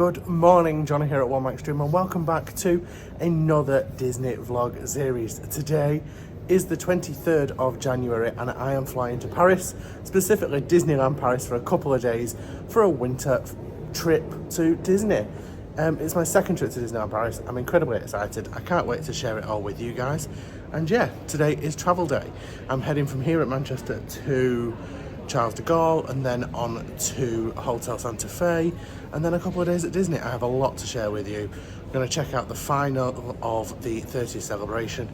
Good morning, Jonny here at Mainstreet and welcome back to another Disney vlog series. Today is the 23rd of January and I am flying to Paris, specifically Disneyland Paris, for a couple of days for a winter trip to Disney. It's my second trip to Disneyland Paris. I'm incredibly excited. I can't wait to share it all with you guys. And yeah, today is travel day. I'm heading from here at Manchester to Charles de Gaulle and then on to Hotel Sante Fe and then a couple of days at Disney. I have a lot to share with you. I'm going to check out the final of the 30th celebration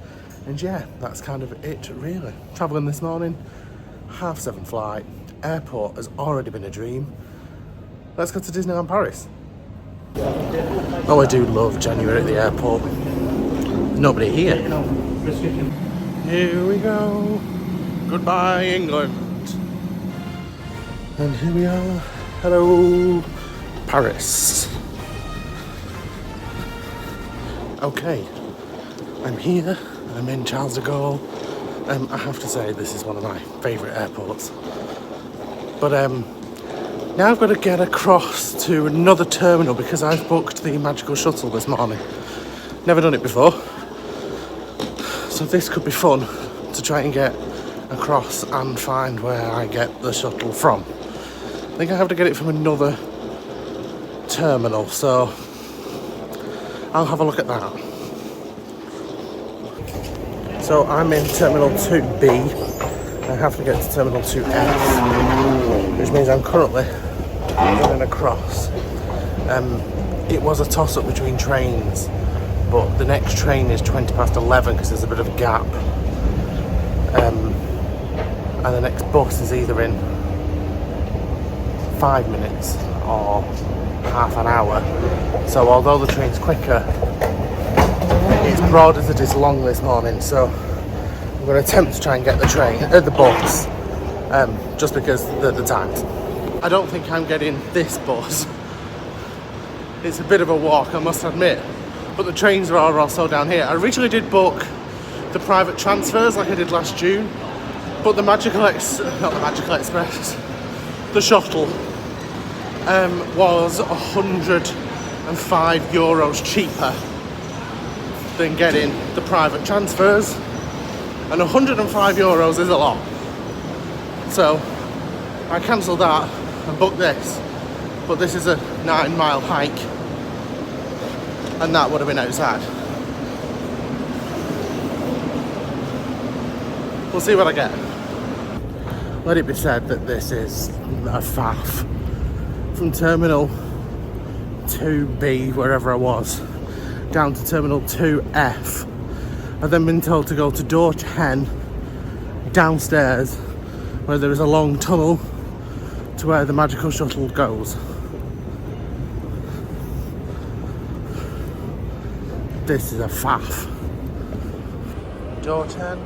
and yeah, that's kind of it really. Travelling this morning, 7:30 flight. Airport has already been a dream. Let's go to Disneyland Paris. Oh, I do love January at the airport. There's nobody here. Here we go. Goodbye England. And here we are. Hello, Paris. Okay, I'm here. I'm in Charles de Gaulle. I have to say this is one of my favourite airports. But now I've got to get across to another terminal because I've booked the magical shuttle this morning. Never done it before. So this could be fun to try and get across and find where I get the shuttle from. I think I have to get it from another terminal, so I'll have a look at that. So I'm in Terminal 2B. I have to get to Terminal 2F, which means I'm currently running across. It was a toss-up between trains, but the next train is 11:20 because there's a bit of a gap. And the next bus is either in 5 minutes or half an hour. So although the train's quicker, it's broad as it is long this morning. So I'm going to attempt to try and get the bus, just because the times. I don't think I'm getting this bus. It's a bit of a walk, I must admit. But the trains are also down here. I originally did book the private transfers like I did last June, but the the shuttle was €105 cheaper than getting the private transfers, and €105 is a lot. So I cancelled that and booked this, but this is a 9-mile hike and that would have been outside. We'll see what I get. Let it be said that this is a faff. From Terminal 2B, wherever I was, down to Terminal 2F. I've then been told to go to door 10 downstairs, where there is a long tunnel to where the magical shuttle goes. This is a faff. Door 10,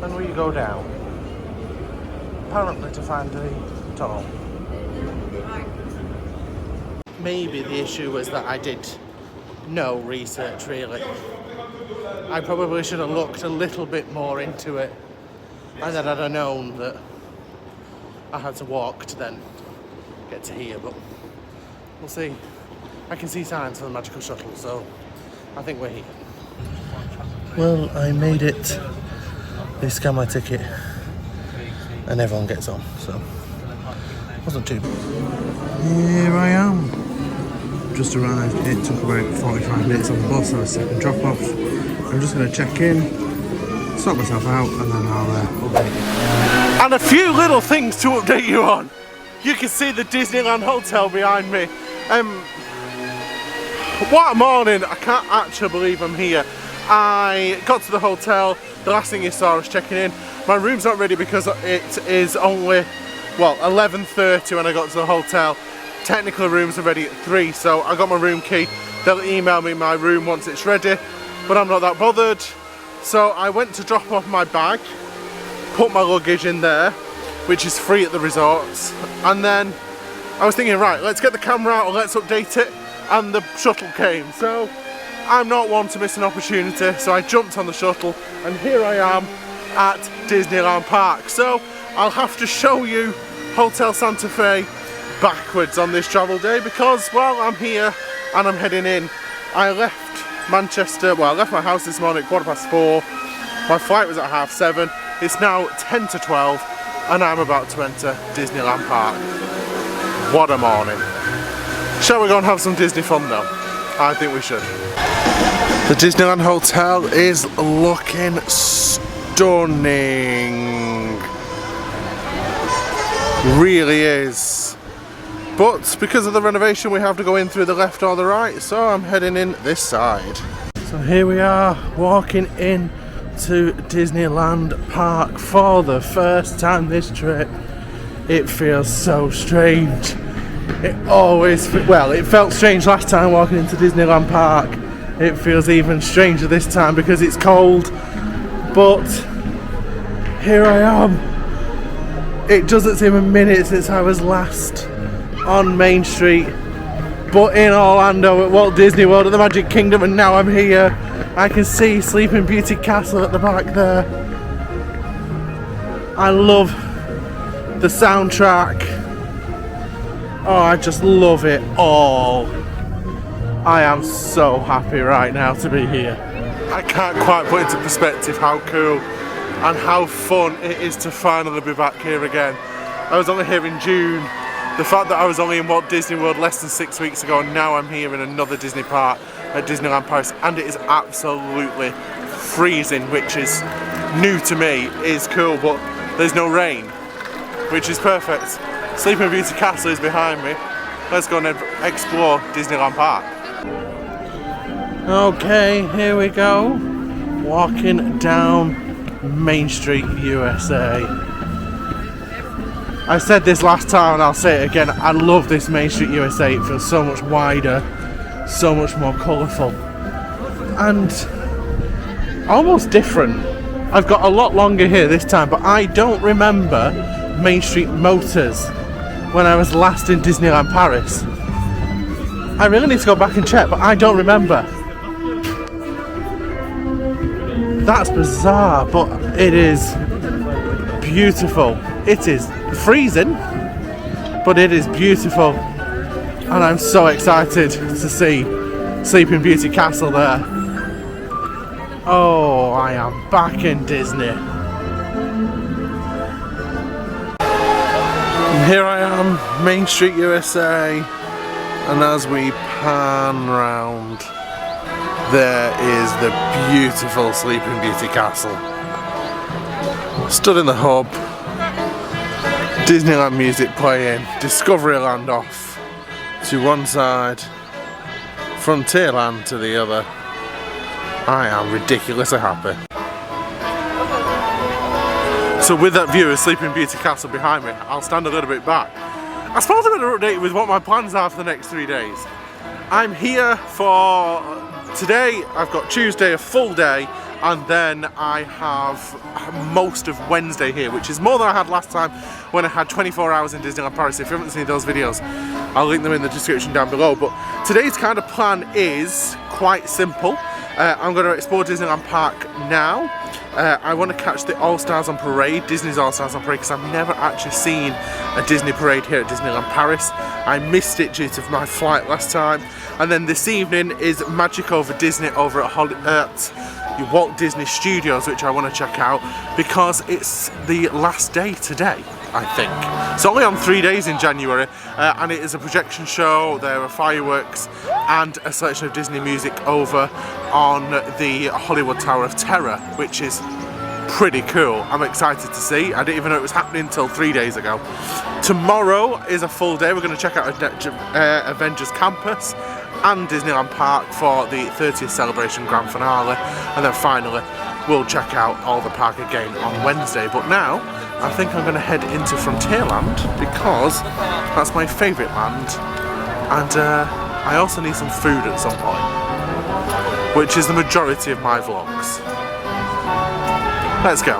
and we go down. Apparently to find the tunnel. Maybe the issue was that I did no research really. I probably should have looked a little bit more into it, and then I'd have known that I had to walk to then get to here, but we'll see. I can see signs for the magical shuttle, so I think we're here. Well, I made it. They scanned my ticket and everyone gets on, so wasn't too bad. Here I am. Just arrived. It took about 45 minutes on the bus. I was second drop off. I'm just going to check in, sort myself out, and then I'll update you. And a few little things to update you on. You can see the Disneyland Hotel behind me. What a morning! I can't actually believe I'm here. I got to the hotel. The last thing you saw was checking in. My room's not ready because it is only, well, 11:30 when I got to the hotel. Technical rooms are ready at 3, so I got my room key. They'll email me my room once it's ready, but I'm not that bothered. So I went to drop off my bag, put my luggage in there, which is free at the resorts, and then I was thinking, right, let's get the camera out and let's update it, and the shuttle came. So I'm not one to miss an opportunity, so I jumped on the shuttle, and here I am at Disneyland Park. So I'll have to show you Hotel Sante Fe backwards on this travel day because, well, I'm here and I'm heading in. I left Manchester, well, I left my house this morning at 4:15. My flight was at 7:30. It's now 10 to 12 and I'm about to enter Disneyland Park. What a morning. Shall we go and have some Disney fun though? I think we should. The Disneyland Hotel is looking stunning. Really is. But because of the renovation we have to go in through the left or the right, so I'm heading in this side. So here we are walking in to Disneyland Park for the first time this trip. It feels so strange. It felt strange last time walking into Disneyland Park. It feels even stranger this time because it's cold. But here I am. It doesn't seem a minute since I was last on Main Street, but in Orlando at Walt Disney World at the Magic Kingdom, and now I'm here. I can see Sleeping Beauty Castle at the back there. I love the soundtrack. Oh, I just love it all. I am so happy right now to be here. I can't quite put into perspective how cool and how fun it is to finally be back here again. I was only here in June. The fact that I was only in Walt Disney World less than 6 weeks ago, and now I'm here in another Disney park at Disneyland Paris, and it is absolutely freezing, which is new to me, is cool, but there's no rain, which is perfect. Sleeping Beauty Castle is behind me. Let's go and explore Disneyland Park. Okay, here we go. Walking down Mainstreet USA. I said this last time and I'll say it again, I love this Mainstreet USA. It feels so much wider, so much more colourful and almost different. I've got a lot longer here this time, but I don't remember Main Street Motors when I was last in Disneyland Paris. I really need to go back and check, but I don't remember. That's bizarre, but it is beautiful. It is freezing, but it is beautiful, and I'm so excited to see Sleeping Beauty Castle there. Oh, I am back in Disney. And here I am, Main Street USA, and as we pan round, there is the beautiful Sleeping Beauty Castle. Stood in the hub, Disneyland music playing, Discoveryland off to one side, Frontierland to the other. I am ridiculously happy. So with that view of Sleeping Beauty Castle behind me, I'll stand a little bit back. I suppose I'm going to update you with what my plans are for the next 3 days. I'm here for today. I've got Tuesday, a full day, and then I have most of Wednesday here, which is more than I had last time when I had 24 hours in Disneyland Paris. If you haven't seen those videos, I'll link them in the description down below. But today's kind of plan is quite simple. I'm going to explore Disneyland Park now. I want to catch the All-Stars on Parade, Disney's All-Stars on Parade, because I've never actually seen a Disney parade here at Disneyland Paris. I missed it due to my flight last time. And then this evening is Magic Over Disney over at Walt Disney Studios, which I want to check out because it's the last day today, I think. It's only on 3 days in January, and it is a projection show. There are fireworks and a selection of Disney music over on the Hollywood Tower of Terror, which is pretty cool. I'm excited to see. I didn't even know it was happening until 3 days ago. Tomorrow is a full day. We're going to check out Avengers Campus and Disneyland Park for the 30th celebration grand finale, and then finally we'll check out all the park again on Wednesday. But now I think I'm going to head into Frontierland because that's my favourite land, and I also need some food at some point, which is the majority of my vlogs. Let's go.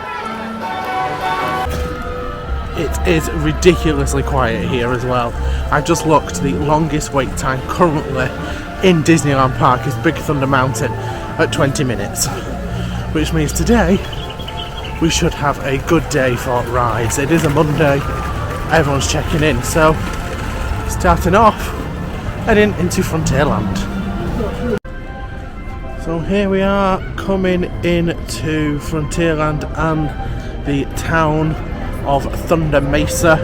It is ridiculously quiet here as well. I've just looked, the longest wait time currently in Disneyland Park is Big Thunder Mountain at 20 minutes, which means today we should have a good day for rides. It is a Monday, everyone's checking in, so starting off, heading into Frontierland. So here we are coming into Frontierland and the town of Thunder Mesa.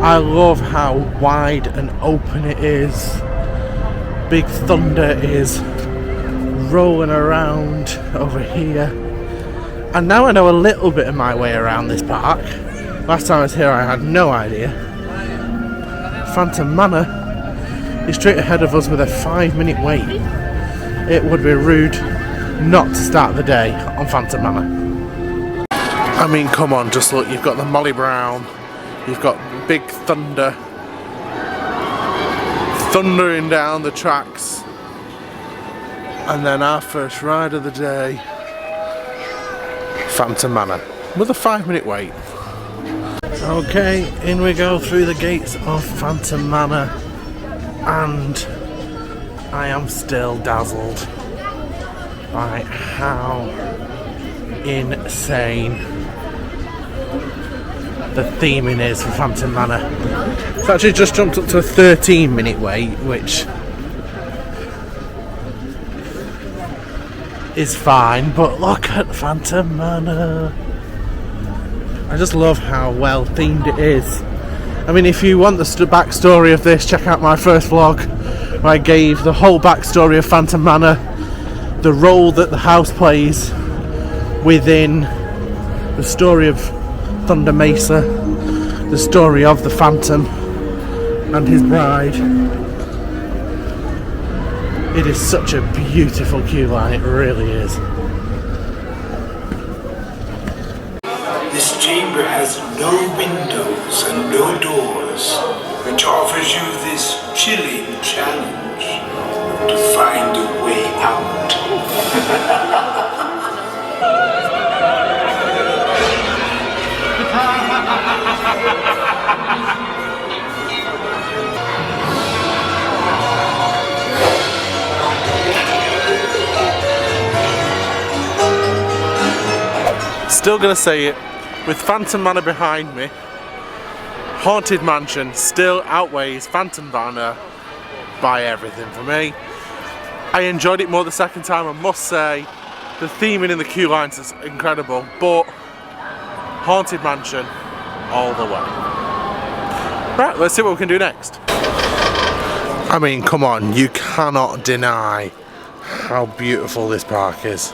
I love how wide and open it is. Big Thunder is rolling around over here. And now I know a little bit of my way around this park. Last time I was here I had no idea. Phantom Manor is straight ahead of us with a 5-minute wait. It would be rude not to start the day on Phantom Manor. I mean, come on, just look, you've got the Molly Brown, you've got Big Thunder thundering down the tracks, and then our first ride of the day, Phantom Manor, with a 5-minute wait. Okay, in we go through the gates of Phantom Manor, and I am still dazzled by how insane the theming is for Phantom Manor. It's actually just jumped up to a 13-minute wait, which is fine, but look at Phantom Manor. I just love how well themed it is. I mean, if you want the backstory of this, check out my first vlog where I gave the whole backstory of Phantom Manor, the role that the house plays within the story of Thunder Mesa, the story of the Phantom and his bride. It is such a beautiful queue line, it really is. This chamber has no windows and no doors, which offers you this chilling challenge to find a way out. Still gonna say it, with Phantom Manor behind me, Haunted Mansion still outweighs Phantom Manor by everything for me. I enjoyed it more the second time, I must say. The theming in the queue lines is incredible, but Haunted Mansion all the way. Right, let's see what we can do next. I mean, come on, you cannot deny how beautiful this park is.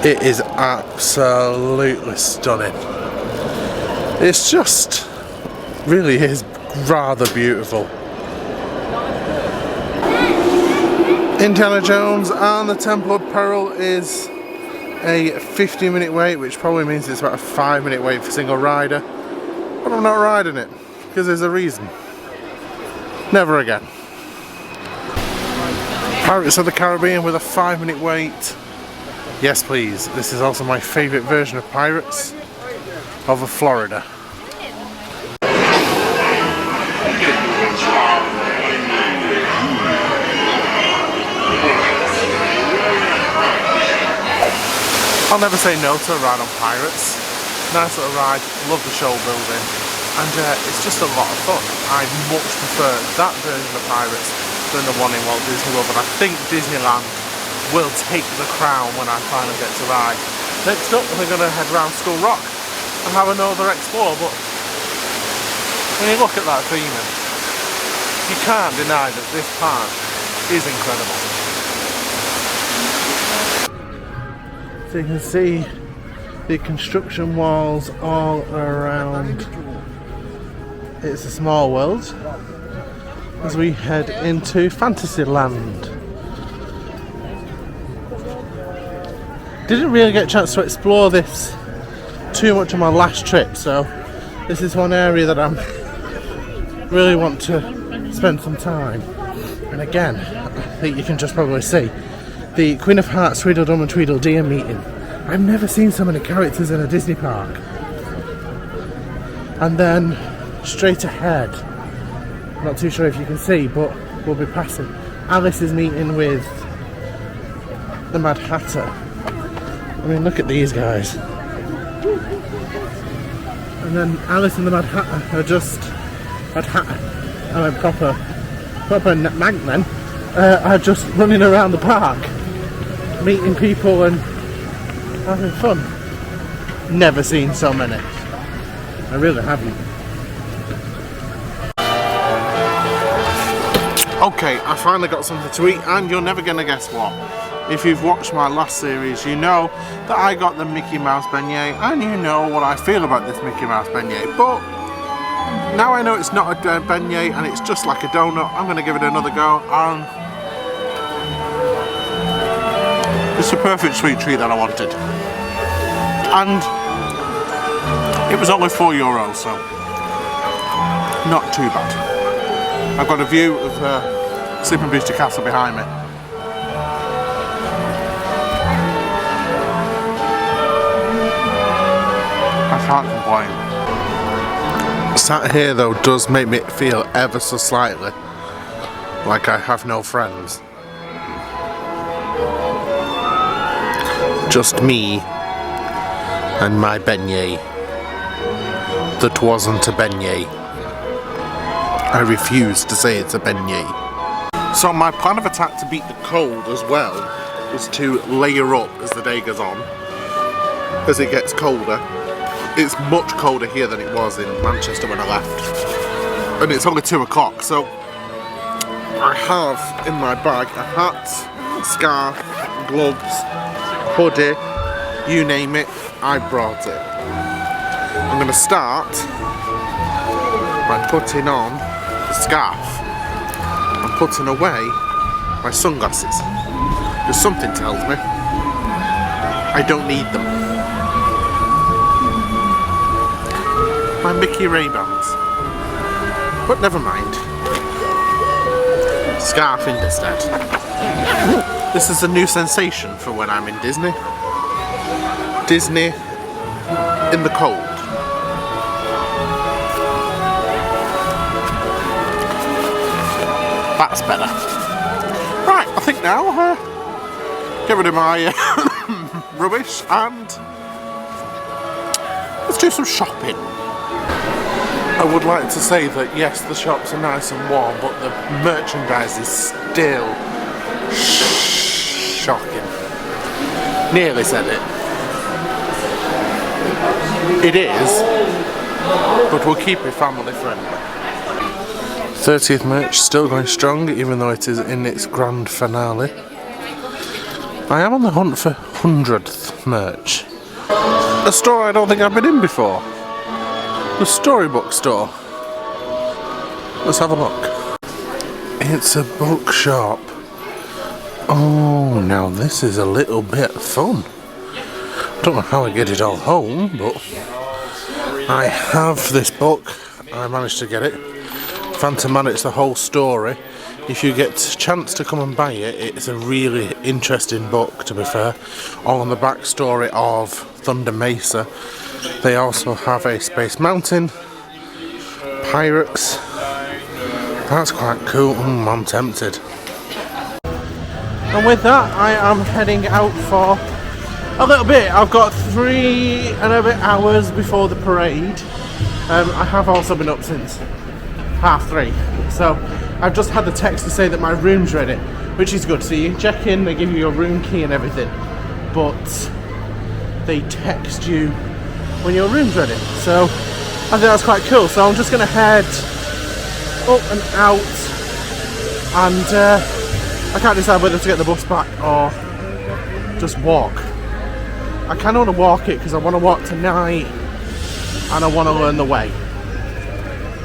It is absolutely stunning. It's just, really is rather beautiful. Indiana Jones and the Temple of Peril is a 50-minute wait, which probably means it's about a 5-minute wait for single rider. But I'm not riding it, because there's a reason. Never again. Pirates of the Caribbean with a 5-minute wait. Yes please, this is also my favourite version of Pirates over Florida. I'll never say no to a ride on Pirates. Nice little ride, love the show building, and it's just a lot of fun. I much prefer that version of Pirates than the one in Walt Disney World, but I think Disneyland will take the crown when I finally get to ride. Next up, we're going to head round Skull Rock and have another explore, but when you look at that theming, you can't deny that this park is incredible. So you can see the construction walls all around It's a Small World as we head into Fantasyland. Didn't really get a chance to explore this too much on my last trip, so this is one area that I really want to spend some time. And again, I think you can just probably see the Queen of Hearts, Tweedledum and Tweedledee meeting. I've never seen so many characters in a Disney park. And then straight ahead, not too sure if you can see, but we'll be passing Alice is meeting with the Mad Hatter. I mean, look at these guys. And then Alice and the Mad Hatter are just Mad Hatter. I mean proper Manc men, are just running around the park, meeting people and having fun. Never seen so many. I really haven't. Okay, I finally got something to eat, and you're never gonna guess what. If you've watched my last series, you know that I got the Mickey Mouse beignet, and you know what I feel about this Mickey Mouse beignet. But now I know it's not a beignet and it's just like a donut, I'm gonna give it another go, and it's the perfect sweet treat that I wanted. And it was only €4, so not too bad. I've got a view of Sleeping Beauty Castle behind me. I can't complain. Sat here though does make me feel ever so slightly like I have no friends. Just me and my beignet that wasn't a beignet. I refuse to say it's a beignet. So my plan of attack to beat the cold as well was to layer up as the day goes on, as it gets colder. It's much colder here than it was in Manchester when I left, and it's only 2 o'clock, so I have in my bag a hat, scarf, gloves, hoodie, you name it, I brought it. I'm going to start by putting on the scarf and putting away my sunglasses, because something tells me I don't need them. My Mickey Ray-Bans, but never mind. Scarf instead. This is a new sensation for when I'm in Disney. Disney in the cold. That's better. Right, I think now get rid of my rubbish and let's do some shopping. I would like to say that yes, the shops are nice and warm, but the merchandise is still shocking. Nearly said it. It is, but we'll keep it family friendly. 30th merch still going strong, even though it is in its grand finale. I am on the hunt for 100th merch. A store I don't think I've been in before. The Storybook store. Let's have a look. It's a bookshop. Oh, now this is a little bit fun. Don't know how I get it all home, but I have this book. I managed to get it. Phantom Man, it's the whole story. If you get a chance to come and buy it, it's a really interesting book, to be fair. All on the backstory of Thunder Mesa. They also have a Space Mountain, Pirates. That's quite cool. I'm tempted. And with that, I am heading out for a little bit. I've got 3 and a bit hours before the parade. I have also been up since 3:30. So I've just had the text to say that my room's ready, which is good. So you check in, they give you your room key and everything, but they text you when your room's ready. So I think that's quite cool. So I'm just going to head up and out, and I can't decide whether to get the bus back or just walk. I kind of want to walk it because I want to walk tonight and I want to learn the way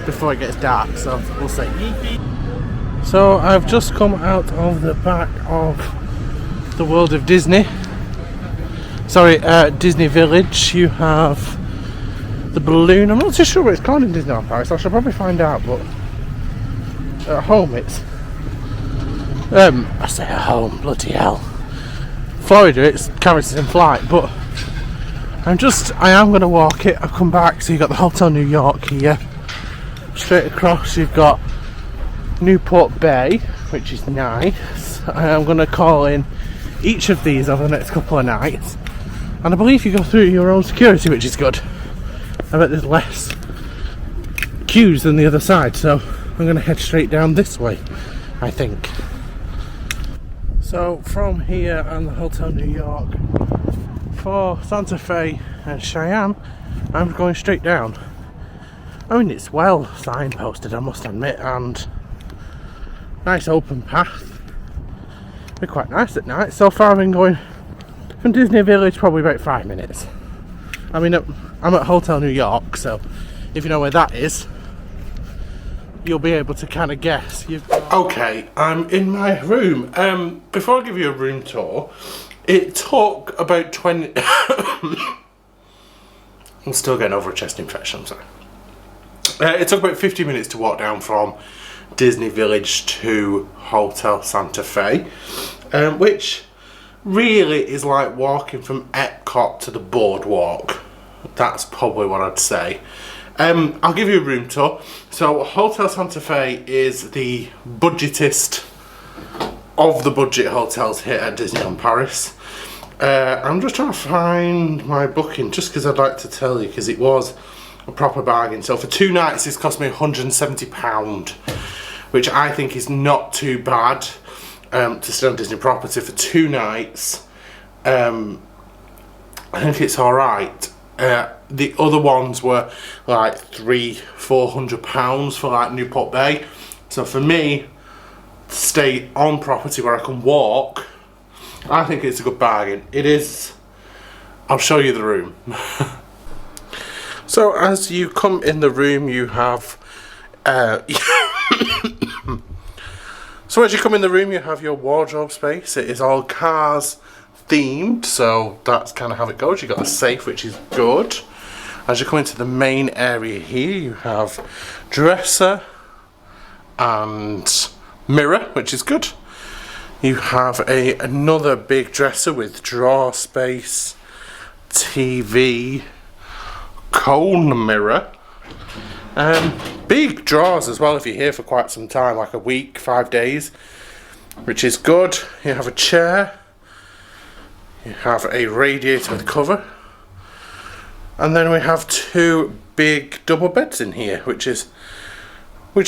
before it gets dark, so we'll see. So I've just come out of the back of the World of Disney. Sorry, Disney Village. You have the balloon. I'm not too sure what it's called in Disneyland Paris. I should probably find out, but at home it's I say at home, bloody hell. Florida, it's Carrots in Flight, but I am going to walk it. I've come back, so you've got the Hotel New York here. Straight across you've got Newport Bay, which is nice. I am going to call in each of these over the next couple of nights, and I believe you go through your own security, which is good. I bet there's less queues than the other side, so I'm going to head straight down this way, I think. So from here and the Hotel New York for Sante Fe and Cheyenne, I'm going straight down. I mean, it's well signposted, I must admit, and nice open path. Be quite nice at night. So far I've been going from Disney Village probably about 5 minutes. I mean, I'm at Hotel New York, so if you know where that is, you'll be able to kind of guess. Okay, I'm in my room. Before I give you a room tour, it took about 20... I'm still getting over a chest infection, I'm sorry. It took about 50 minutes to walk down from Disney Village to Hotel Sante Fe, which really is like walking from Epcot to the boardwalk. That's probably what I'd say. I'll give you a room tour. So Hotel Sante Fe is the budgetest of the budget hotels here at Disneyland Paris. I'm just trying to find my booking just because I'd like to tell you, because it was a proper bargain. So for 2 nights this cost me £170, which I think is not too bad to stay on Disney property for 2 nights. I think it's alright. The other ones were like £300–400 for like Newport Bay. So for me to stay on property where I can walk, I think it's a good bargain. It is. I'll show you the room. So as you come in the room, you have so as you come in the room, you have your wardrobe space. It is all Cars themed, so that's kind of how it goes. You've got a safe, which is good. As you come into the main area here, you have dresser and mirror, which is good. You have another big dresser with drawer space, TV, cone mirror, big drawers as well if you're here for quite some time, like a week, 5 days, which is good. You have a chair, you have a radiator with cover, and then we have 2 big double beds in here, which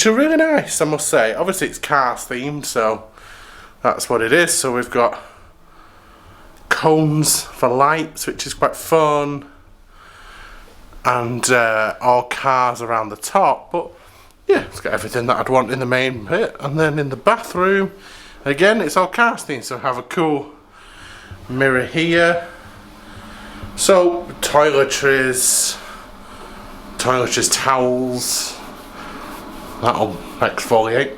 are really nice, I must say. Obviously it's Cars themed, so that's what it is. So we've got cones for lights, which is quite fun, and all cars around the top. But yeah, it's got everything that I'd want in the main bit. And then in the bathroom, again, it's all Cars themed, so have a cool mirror here. So toiletries, towels, that'll exfoliate.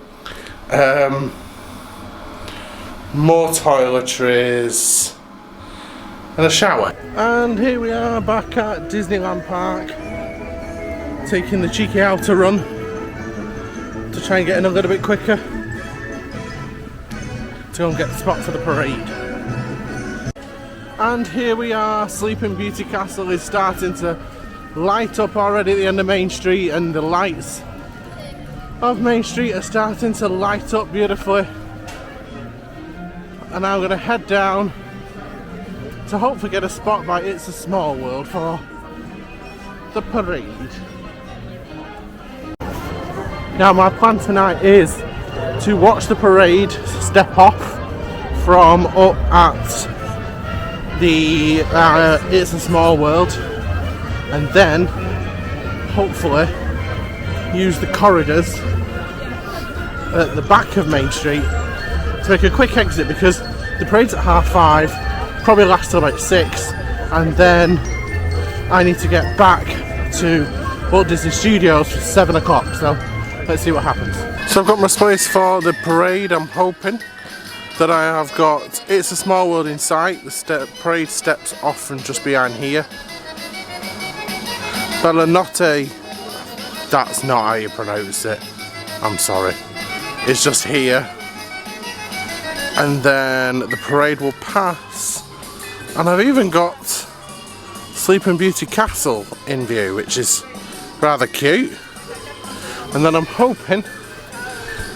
More toiletries and a shower. And here we are back at Disneyland Park, taking the cheeky outer run to try and get in a little bit quicker to go and get the spot for the parade. And here we are, Sleeping Beauty Castle is starting to light up already at the end of Main Street, and the lights of Main Street are starting to light up beautifully. And I'm going to head down to hopefully get a spot by It's a Small World for the parade. Now my plan tonight is to watch the parade step off from up at the It's a Small World, and then hopefully use the corridors at the back of Main Street to make a quick exit, because the parade's at 5:30, probably lasts till about 6, and then I need to get back to Walt Disney Studios for 7 o'clock, so let's see what happens. So I've got my space for the parade. I'm hoping that I have got It's a Small World in sight. The parade steps off from just behind here. Bellanotte, that's not how you pronounce it, I'm sorry. It's just here. And then the parade will pass. And I've even got Sleeping Beauty Castle in view, which is rather cute. And then I'm hoping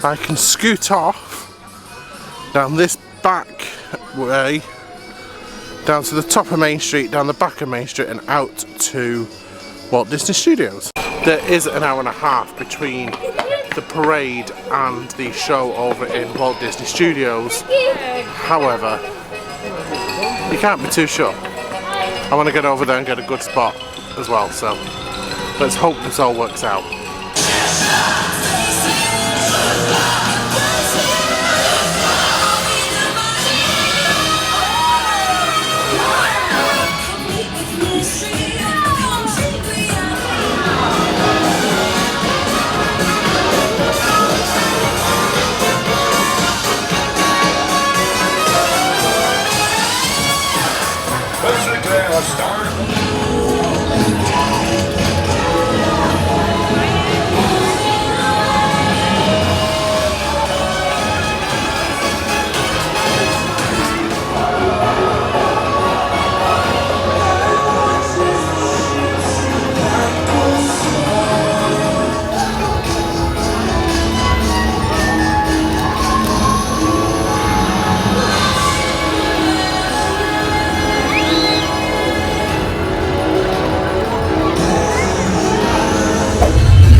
I can scoot off down this back way, down to the top of Main Street, down the back of Main Street, and out to Walt Disney Studios. There is an hour and a half between the parade and the show over in Walt Disney Studios. However, you can't be too sure. I want to get over there and get a good spot as well, so let's hope this all works out.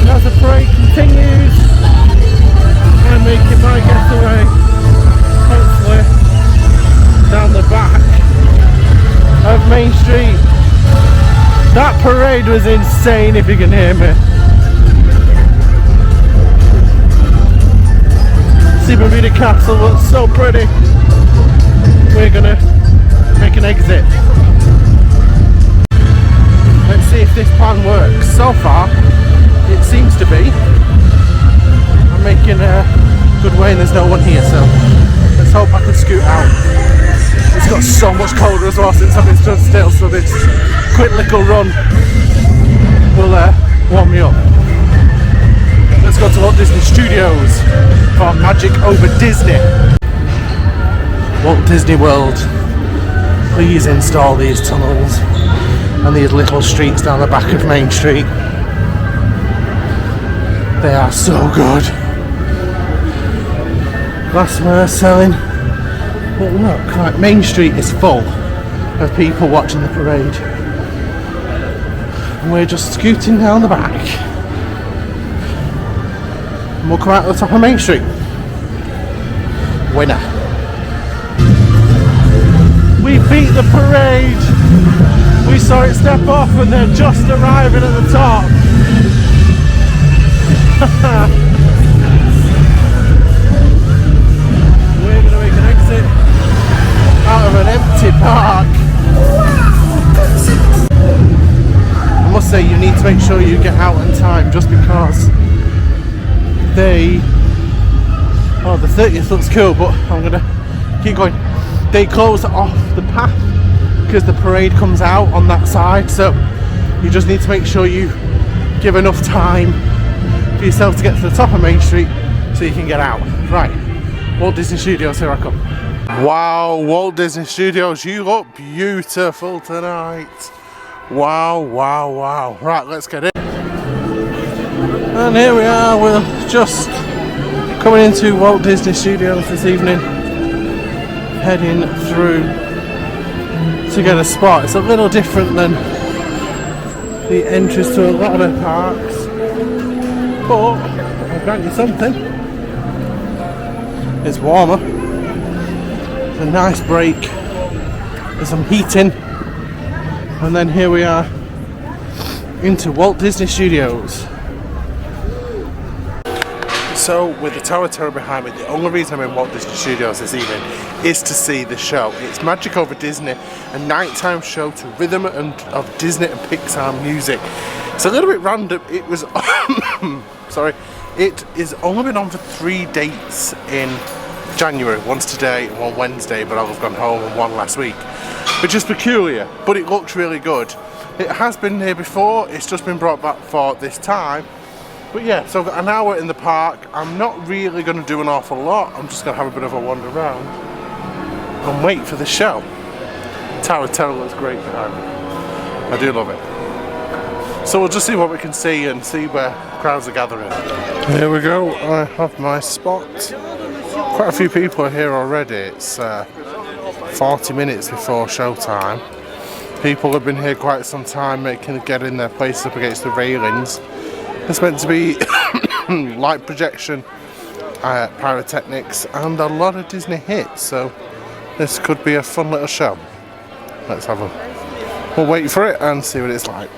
As the parade continues, I'm making my getaway, hopefully, down the back of Main Street. That parade was insane, if you can hear me. See Bermuda Castle looks so pretty. We're gonna make an exit. Let's see if this plan works. So far, it seems to be. I'm making a good way and there's no one here, so let's hope I can scoot out. It's got so much colder as well since I've been stood still, so this quick little run will warm me up. Let's go to Walt Disney Studios for Magic Over Disney. Walt Disney World, please install these tunnels and these little streets down the back of Main Street. They are so good. Glassware selling. But look, like Main Street is full of people watching the parade. And we're just scooting down the back. And we'll come out the top of Main Street. Winner. We beat the parade. We saw it step off and they're just arriving at the top. We're going to make an exit out of an empty park. I must say, you need to make sure you get out in time, just because the 30th looks cool, but I'm going to keep going. They close off the path because the parade comes out on that side, so you just need to make sure you give enough time for yourself to get to the top of Main Street so you can get out. Right, Walt Disney Studios, here I come. Wow, Walt Disney Studios, you look beautiful tonight. Wow, wow, wow. Right, let's get in. And here we are, we're just coming into Walt Disney Studios this evening, heading through to get a spot. It's a little different than the entrance to a lot of the parks, but I'll grant you something, it's warmer, it's a nice break, there's some heating, and then here we are into Walt Disney Studios. So with the Tower of Terror behind me, the only reason I'm in Walt Disney Studios this evening is to see the show. It's Magic Over Disney, a nighttime show to rhythm of Disney and Pixar music. It's a little bit random. It was sorry, it has only been on for 3 dates in January. Once today and one Wednesday, but I've gone home, and one last week, which is peculiar, but it looks really good. It has been here before, it's just been brought back for this time. But yeah, so I've got an hour in the park. I'm not really going to do an awful lot. I'm just going to have a bit of a wander around and wait for the show. Tower of Terror looks great behind me. I do love it. So we'll just see what we can see and see where crowds are gathering. Here we go, I have my spot. Quite a few people are here already. It's 40 minutes before showtime. People have been here quite some time, getting their places up against the railings. It's meant to be light projection, pyrotechnics, and a lot of Disney hits. So this could be a fun little show. Let's have a... We'll wait for it and see what it's like.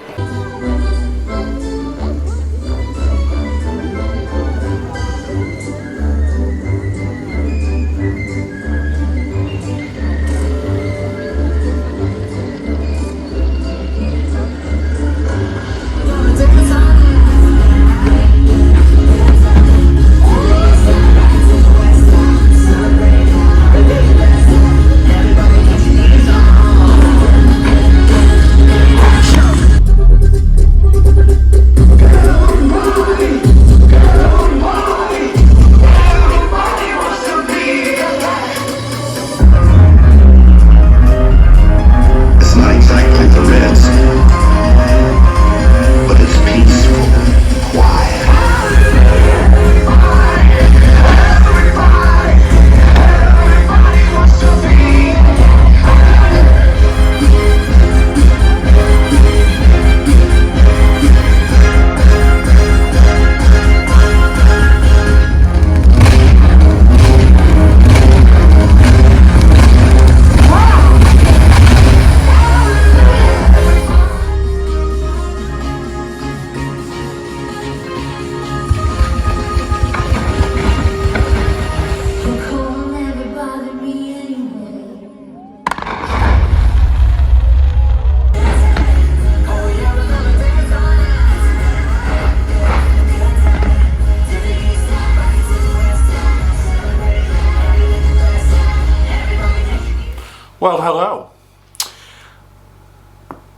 Well, hello.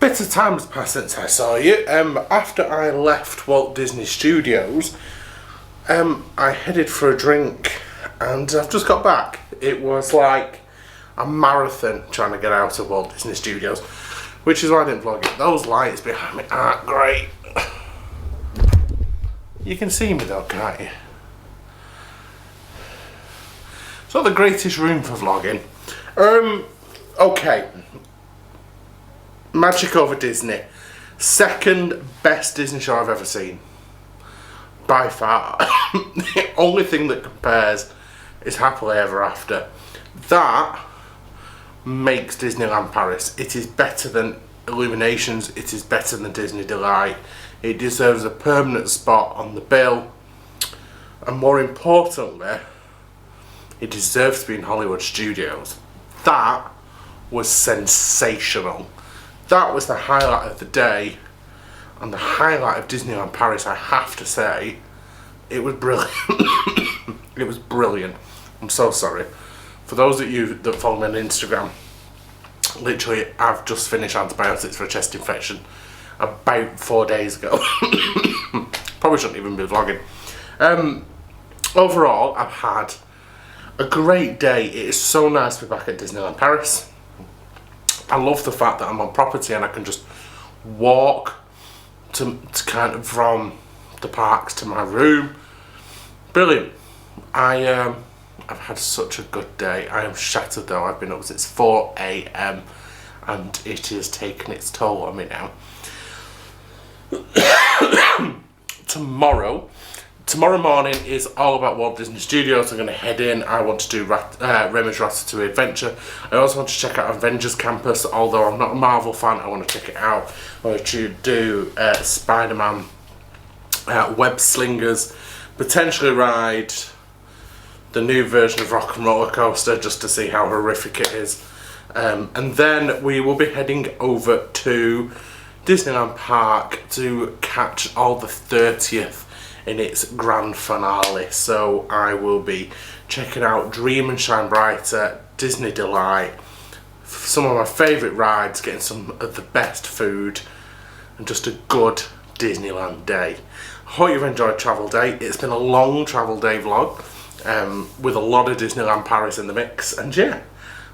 Bit of time has passed since I saw you. After I left Walt Disney Studios, I headed for a drink, and I've just got back. It was like a marathon trying to get out of Walt Disney Studios, which is why I didn't vlog it. Those lights behind me aren't great. You can see me though, can't you? It's not the greatest room for vlogging. Okay. Magic Over Disney. Second best Disney show I've ever seen. By far. The only thing that compares is Happily Ever After. That makes Disneyland Paris. It is better than Illuminations. It is better than Disney Delight. It deserves a permanent spot on the bill. And more importantly, it deserves to be in Hollywood Studios. That was sensational. That was the highlight of the day, and the highlight of Disneyland Paris, I have to say. It was brilliant. It was brilliant. I'm so sorry. For those of you that follow me on Instagram, literally I've just finished antibiotics for a chest infection about 4 days ago. Probably shouldn't even be vlogging. Overall, I've had a great day. It is so nice to be back at Disneyland Paris. I love the fact that I'm on property and I can just walk to kind of from the parks to my room. Brilliant. I've had such a good day. I am shattered though. I've been up since 4 AM and it has taken its toll on me now. Tomorrow morning is all about Walt Disney Studios. I'm going to head in. I want to do Remy's Ratatouille Adventure. I also want to check out Avengers Campus, although I'm not a Marvel fan. I want to check it out. I want to do Spider-Man Web Slingers, potentially ride the new version of Rock and Roller Coaster just to see how horrific it is. And then we will be heading over to Disneyland Park to catch all the 30th in its grand finale. So I will be checking out Dream and Shine Brighter, Disney Delight, some of my favourite rides, getting some of the best food, and just a good Disneyland day. I hope you've enjoyed Travel Day. It's been a long Travel Day vlog with a lot of Disneyland Paris in the mix, and yeah,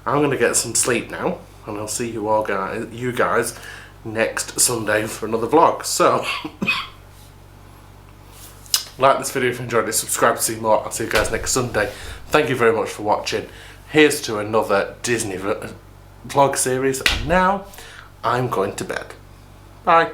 I'm going to get some sleep now, and I'll see you all guys next Sunday for another vlog. So like this video if you enjoyed it, subscribe to see more. I'll see you guys next Sunday. Thank you very much for watching. Here's to another Disney vlog series, and now I'm going to bed. Bye.